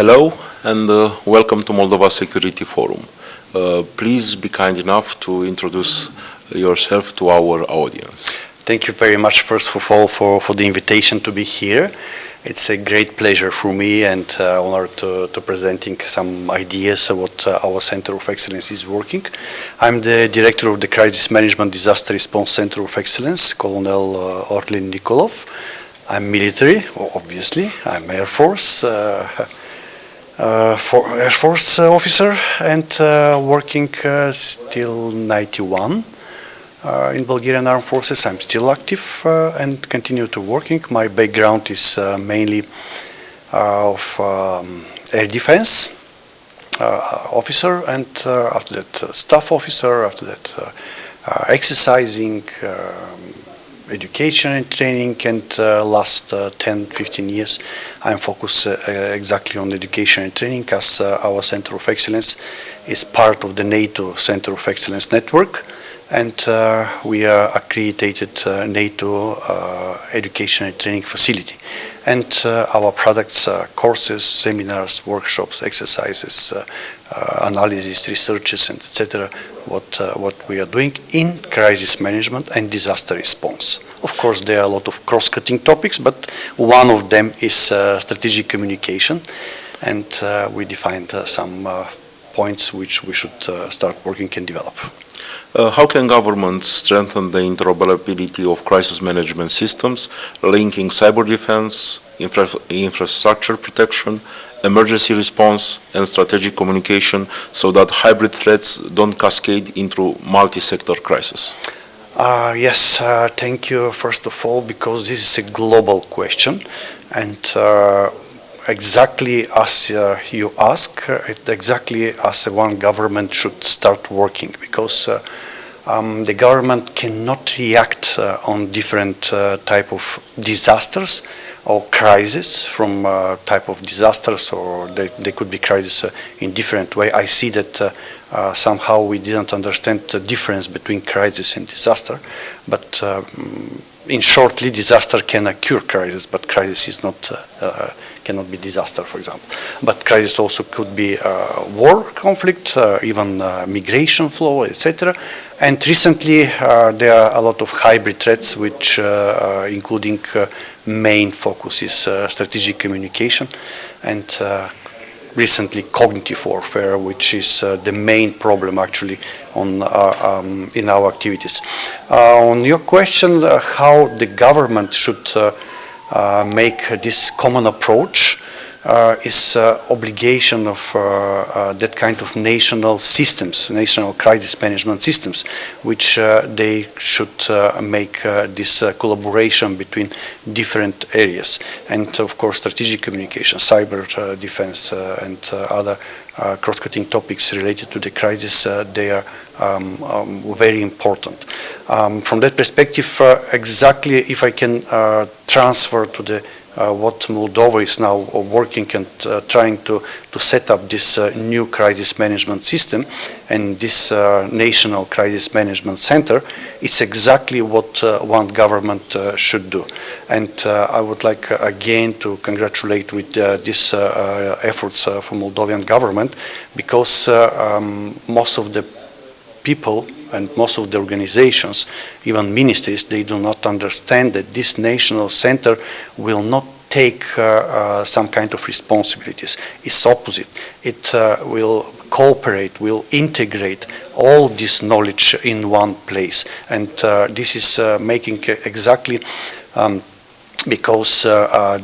Hello and welcome to Moldova Security Forum. Please be kind enough to introduce yourself to our audience. Thank you very much, first of all, for the invitation to be here. It's a great pleasure for me and honor to presenting some ideas of what our Center of Excellence is working. I'm the director of the Crisis Management Disaster Response Center of Excellence, Colonel Orlin Nikolov. I'm military, obviously. I'm Air Force. Air Force officer and working till 91 in Bulgarian Armed Forces. I'm still active and continue to working. My background is mainly of air defense officer, and after that staff officer, after that exercising, education and training, and last 10-15 years I'm focused exactly on education and training, as our Center of Excellence is part of the NATO Center of Excellence network, and we are accredited NATO education and training facility. And our products, courses, seminars, workshops, exercises, analysis, researches, and etc. What we are doing in crisis management and disaster response. Of course, there are a lot of cross-cutting topics, but one of them is strategic communication, and we defined some points which we should start working and develop. How can governments strengthen the interoperability of crisis management systems, linking cyber defense, infrastructure protection, emergency response, and strategic communication, so that hybrid threats don't cascade into multi-sector crisis? Yes, thank you first of all, because this is a global question, and exactly as you ask, exactly as one government should start working, because the government cannot react on different type of disasters or crises from type of disasters, or they could be crises in different way. I see that somehow we didn't understand the difference between crisis and disaster, but in shortly, disaster can occur crisis, but crisis is not cannot be disaster, for example. But crisis also could be war, conflict, even migration flow, etc. And recently, there are a lot of hybrid threats, which including main focus is strategic communication, and recently cognitive warfare, which is the main problem actually on in our activities. On your question, how the government should make this common approach, is obligation of that kind of national systems, national crisis management systems, which they should make this collaboration between different areas, and of course strategic communication, cyber defense, and other cross-cutting topics related to the crisis. They are very important. From that perspective, exactly if I can transfer to the what Moldova is now working and trying to set up this new crisis management system and this national crisis management center, it's exactly what one government should do. And I would like again to congratulate with these efforts for Moldovan government, because most of the people and most of the organizations, even ministries, they do not understand that this national center will not take some kind of responsibilities. It's opposite. It will cooperate, will integrate all this knowledge in one place. And this is making exactly because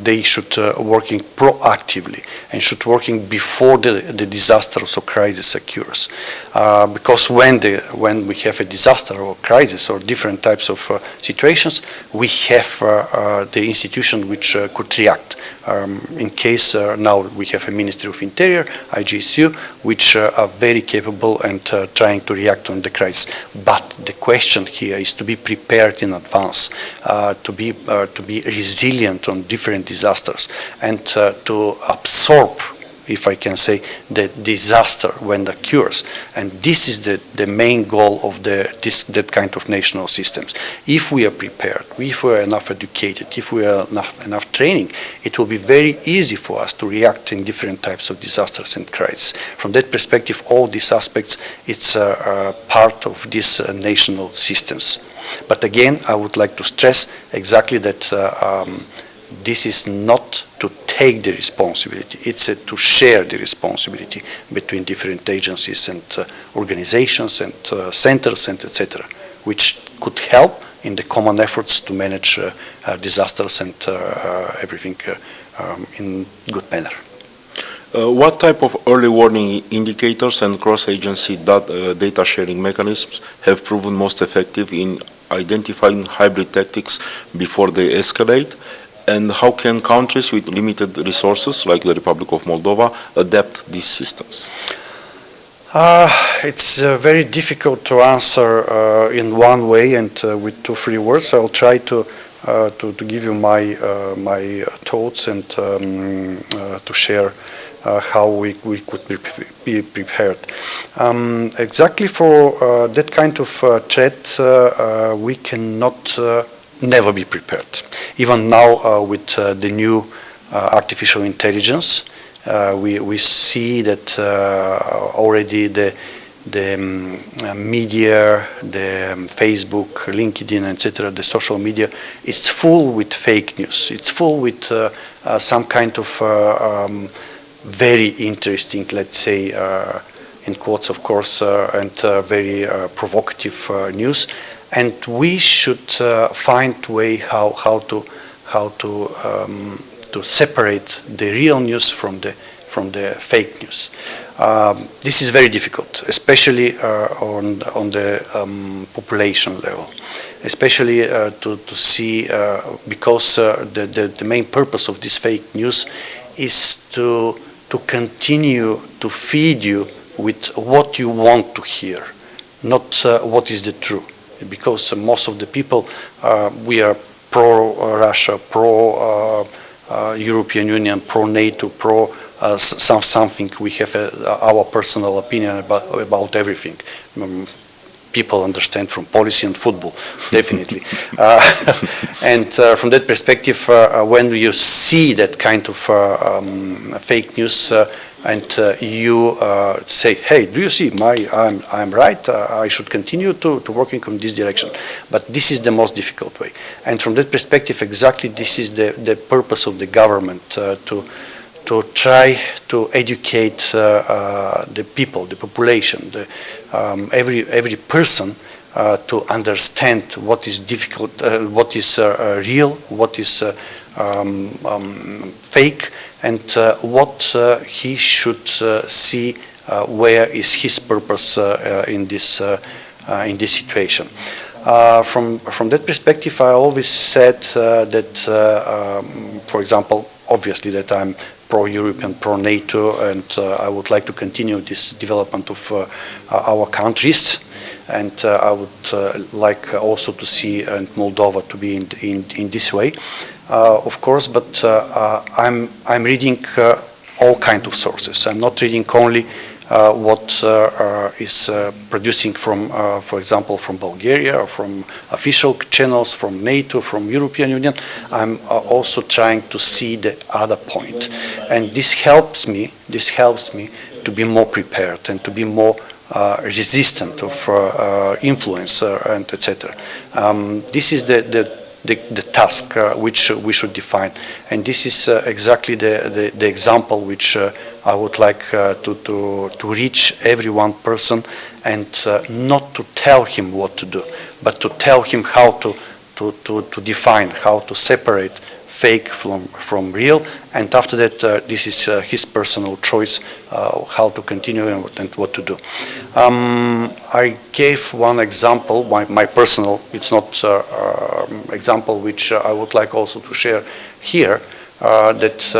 they should working proactively and should working before the disasters or crisis occurs. Because when we have a disaster or crisis or different types of situations, we have the institution which could react. In case now we have a Ministry of Interior, IGSU, which are very capable and trying to react on the crisis. But the question here is to be prepared in advance, to be resilient on different disasters, and to absorb if I can say, the disaster when it occurs. And this is the main goal of that kind of national systems. If we are prepared, if we are enough educated, if we are enough training, it will be very easy for us to react in different types of disasters and crises. From that perspective, all these aspects, it's a part of these national systems. But again, I would like to stress exactly that this is not to take the responsibility, it's to share the responsibility between different agencies and organizations and centers and etc., which could help in the common efforts to manage disasters and everything in good manner. What type of early warning indicators and cross-agency data sharing mechanisms have proven most effective in identifying hybrid tactics before they escalate? And how can countries with limited resources, like the Republic of Moldova, adapt these systems? It's very difficult to answer in one way and with 2-3 words. I'll try to give you my thoughts and to share how we could be prepared. Exactly for that kind of threat, we cannot never be prepared. Even now with the new artificial intelligence, we see that already the media, the Facebook, LinkedIn, etc., the social media, it's full with fake news. It's full with some kind of very interesting, let's say, in quotes, of course, and very provocative news. And we should find a way how to separate the real news from the fake news. This is very difficult, especially on the population level, especially to see because the main purpose of this fake news is to continue to feed you with what you want to hear, not what is the truth. Because most of the people, we are pro-Russia, pro-European Union, pro-NATO, pro something. We have our personal opinion about everything. People understand from policy and football, definitely. And from that perspective, when you see that kind of fake news, and you say, hey, do you see, I'm right, I should continue to working in this direction. But this is the most difficult way. And from that perspective, exactly this is the purpose of the government, to try to educate the people, the population, every person to understand what is difficult, what is real, what is fake, and what he should see, where is his purpose in this situation. From that perspective, I always said that, for example, obviously that I'm pro-European, pro-NATO, and I would like to continue this development of our countries. And I would like also to see Moldova to be in this way, of course. But I'm reading all kinds of sources. I'm not reading only what is producing from, for example, from Bulgaria or from official channels, from NATO, from European Union. I'm also trying to see the other point, and this helps me to be more prepared and to be more resistant of influence and etc. This is the task which we should define, and this is exactly the example which I would like to reach every one person, and not to tell him what to do, but to tell him how to define, how to separate fake from real, and after that this is his personal choice how to continue and what to do. I gave one example, my personal, it's not example which I would like also to share here, that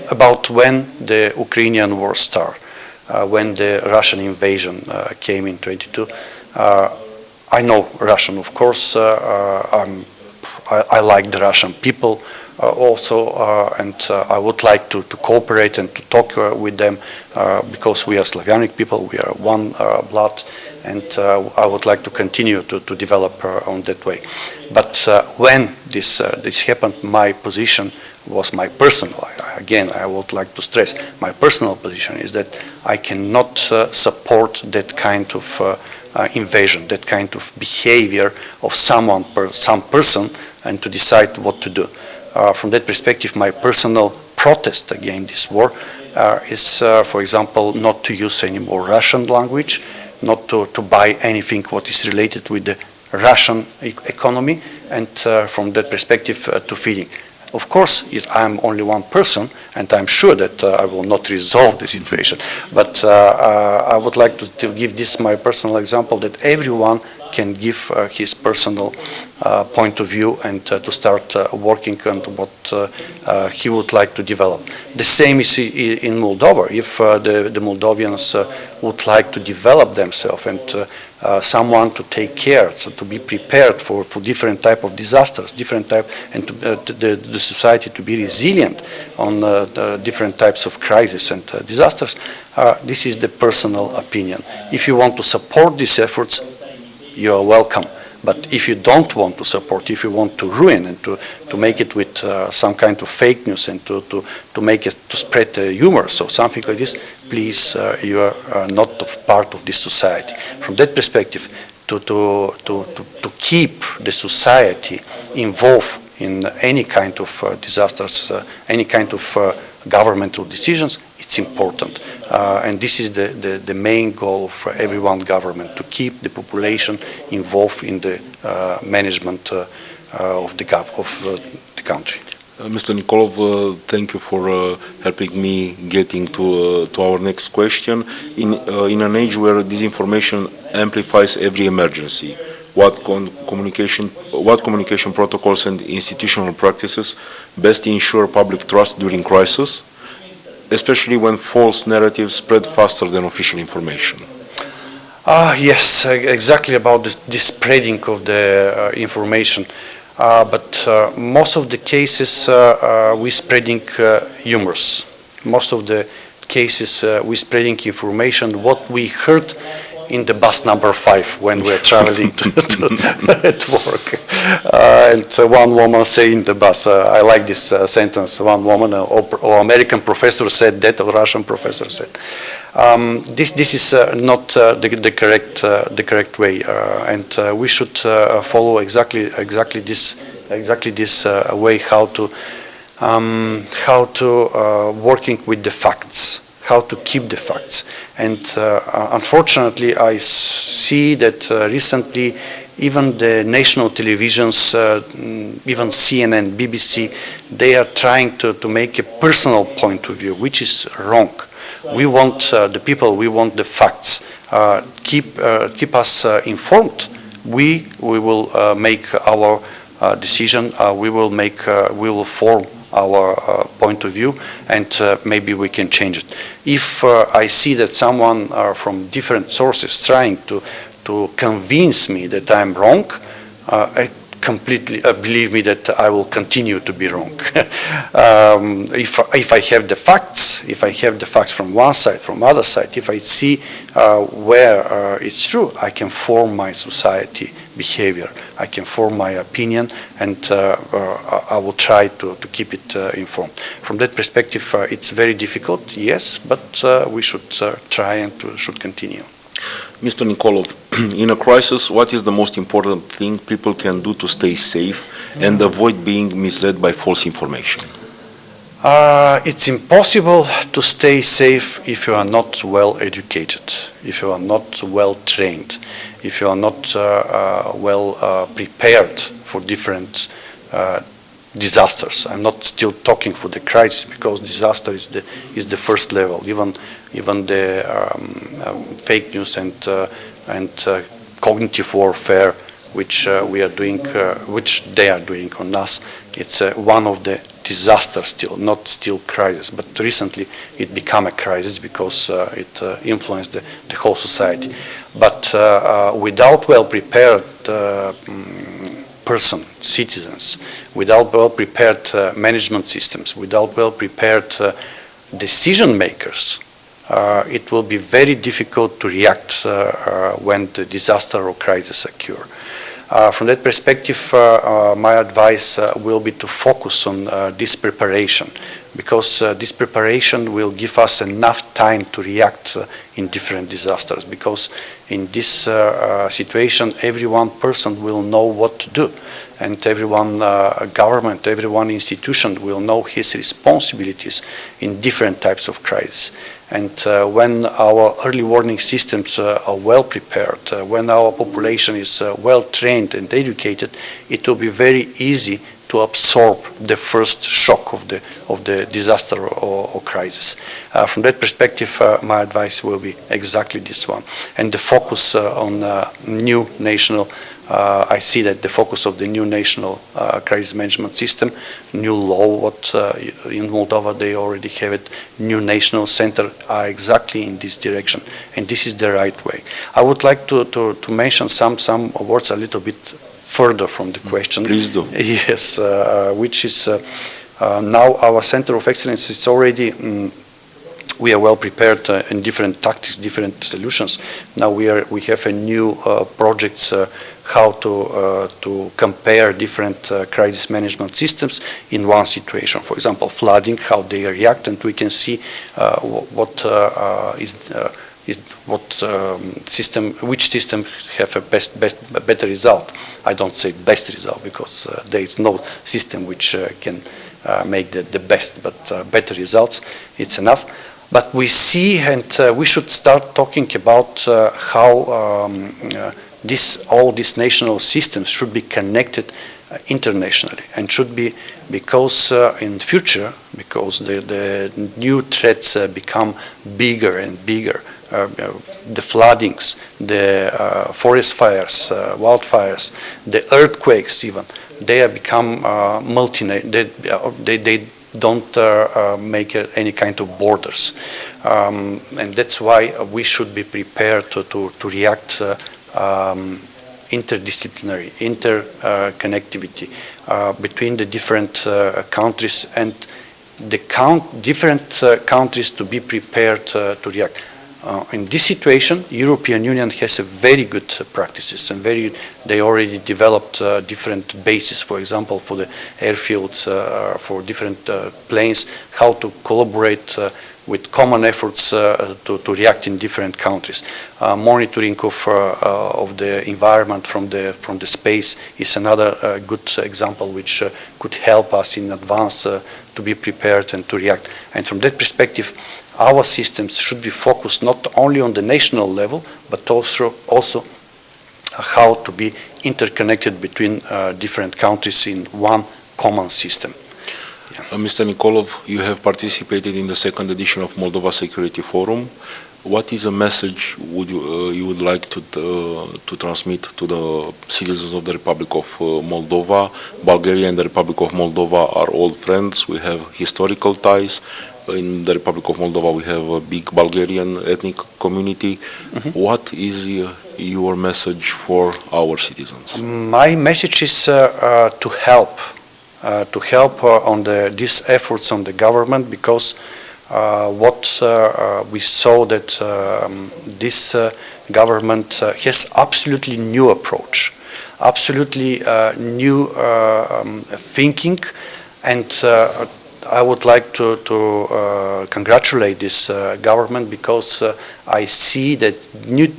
about when the Ukrainian war started, when the Russian invasion came in 22. I know Russian, of course. I like the Russian people. I would like to cooperate and to talk with them because we are Slavianic people, we are one blood, and I would like to continue to develop on that way. But when this happened, my position was my personal. Again, I would like to stress, my personal position is that I cannot support that kind of invasion, that kind of behavior of some person, and to decide what to do. From that perspective, my personal protest against this war is, for example, not to use any more Russian language, not to buy anything what is related with the Russian economy, and from that perspective to feeding. Of course, if I'm only one person, and I'm sure that I will not resolve this invasion, but I would like to give this my personal example that everyone can give his personal point of view and to start working on what he would like to develop. The same is in Moldova. If the Moldovians would like to develop themselves and someone to take care, so to be prepared for different type of disasters, different type, and the society to be resilient on different types of crises and disasters, this is the personal opinion. If you want to support these efforts, you are welcome. But if you don't want to support, if you want to ruin and to make it with some kind of fake news and to make it, to spread humor, so something like this, please, you are not part of this society. From that perspective, to keep the society involved in any kind of disasters, any kind of governmental decisions, it's important. And this is the main goal of every one government, to keep the population involved in the management of the country. Mr. Nikolov, thank you for helping me getting to our next question. In an age where disinformation amplifies every emergency, what communication protocols and institutional practices best ensure public trust during crisis, especially when false narratives spread faster than official information? Yes, exactly about this spreading of the information. But most of the cases we spreading humors. Most of the cases we spreading information what we heard in the bus number 5 when we're traveling at work. And one woman say in the bus, I like this sentence, one woman, or American professor said that, or Russian professor said. This is not the correct way, and we should follow exactly this way how to working with the facts, how to keep the facts. And unfortunately, I see that recently even the national televisions, even CNN, BBC, they are trying to make a personal point of view, which is wrong. We want the people, we want the facts. Keep us informed. We will make our decision. We will form our point of view, and maybe we can change it. If I see that someone from different sources trying to convince me that I'm wrong, I completely believe me that I will continue to be wrong. If I have the facts, from one side, from other side, if I see where it's true, I can form my society behavior. I can form my opinion, and I will try to keep it informed. From that perspective, it's very difficult, yes, but we should try and should continue. Mr. Nikolov, in a crisis, what is the most important thing people can do to stay safe and avoid being misled by false information? It's impossible to stay safe if you are not well educated, if you are not well trained, if you are not well prepared for different disasters. I'm not still talking for the crisis, because disaster is the first level. Even the fake news and cognitive warfare, which we are doing, which they are doing on us, it's one of the disasters still, not still crisis. But recently it became a crisis because it influenced the whole society. But without well prepared person, citizens, without well-prepared management systems, without well-prepared decision makers, it will be very difficult to react when the disaster or crisis occur. From that perspective, my advice will be to focus on this preparation, because this preparation will give us enough time to react in different disasters, because in this situation every one person will know what to do, and every one government, every one institution will know his responsibilities in different types of crises. And when our early warning systems are well prepared, when our population is well trained and educated, it will be very easy to absorb the first shock of the disaster or crisis. From that perspective, my advice will be exactly this one. And the focus on new national, I see that the focus of the new national crisis management system, new law, what in Moldova they already have it, new national center, are exactly in this direction. And this is the right way. I would like to mention some words a little bit further from the question. Please do. Yes, which is now our Center of Excellence is already, we are well prepared in different tactics, different solutions. Now we have a new projects how to compare different crisis management systems in one situation. For example, flooding, how they react, and we can see which system have a better result. I don't say best result, because there is no system which can make the best, but better results, it's enough. But we see, and we should start talking about how all these national systems should be connected internationally, and should be, because in future, because the new threats become bigger and bigger, the floodings, the forest fires, wildfires, the earthquakes even, they have become they don't make any kind of borders. And that's why we should be prepared to react interdisciplinary, interconnectivity between the different countries, and the different countries to be prepared to react. In this situation, European Union has a very good practices, and they already developed different bases, for example, for the airfields, for different planes, how to collaborate with common efforts to react in different countries. Monitoring of the environment from the space is another good example which could help us in advance to be prepared and to react. And from that perspective, our systems should be focused not only on the national level, but also how to be interconnected between different countries in one common system. Mr. Nikolov, you have participated in the second edition of Moldova Security Forum. What is a message you would like to transmit to the citizens of the Republic of Moldova? Bulgaria and the Republic of Moldova are old friends. We have historical ties. In the Republic of Moldova, we have a big Bulgarian ethnic community. Mm-hmm. What is your message for our citizens? My message is to help on these efforts on the government, because what we saw that this government has absolutely new approach, absolutely new thinking, and I would like to congratulate this government, because I see that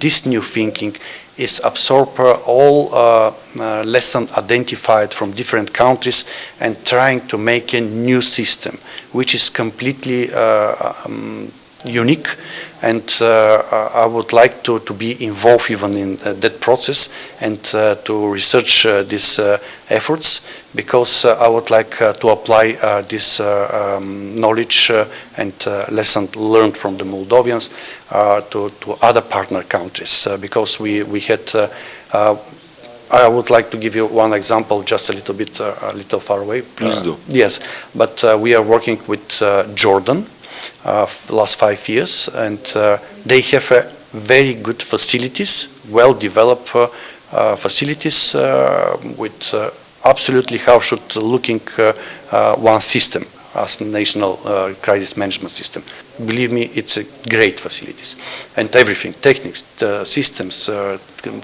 this new thinking is absorb all lessons identified from different countries and trying to make a new system, which is completely unique. And I would like to be involved even in that process, and to research these efforts, because I would like to apply this knowledge and lesson learned from the Moldovians to other partner countries, because we had I would like to give you one example, just a little far away. Please do. Yes, but we are working with Jordan last 5 years, and they have very good facilities, well developed facilities with absolutely how should looking one system as national crisis management system. Believe me, it's a great facilities and everything, techniques, systems,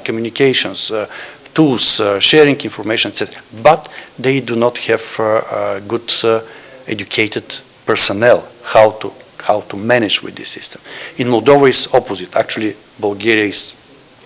communications, tools, sharing information, etc. But they do not have good educated personnel how to manage with this system. In Moldova is opposite. Actually, Bulgaria is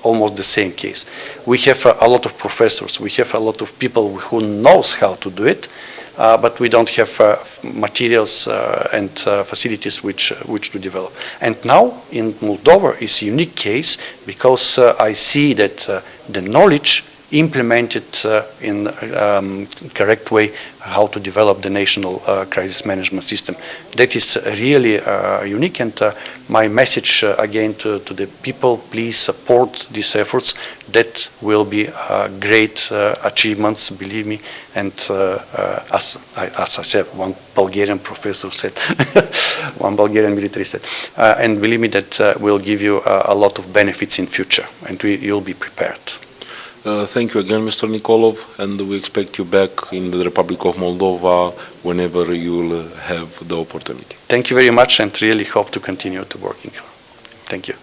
almost the same case. We have a lot of professors. We have a lot of people who knows how to do it, but we don't have materials and facilities which to develop. And now in Moldova is a unique case because I see that the knowledge implemented in correct way how to develop the national crisis management system. That is really unique, and my message again to the people, please support these efforts. That will be great achievements, believe me, and as I said, one Bulgarian professor said, one Bulgarian military said, and believe me that will give you a lot of benefits in future, and you'll be prepared. Thank you again, Mr. Nikolov, and we expect you back in the Republic of Moldova whenever you will have the opportunity. Thank you very much, and really hope to continue to working. Thank you.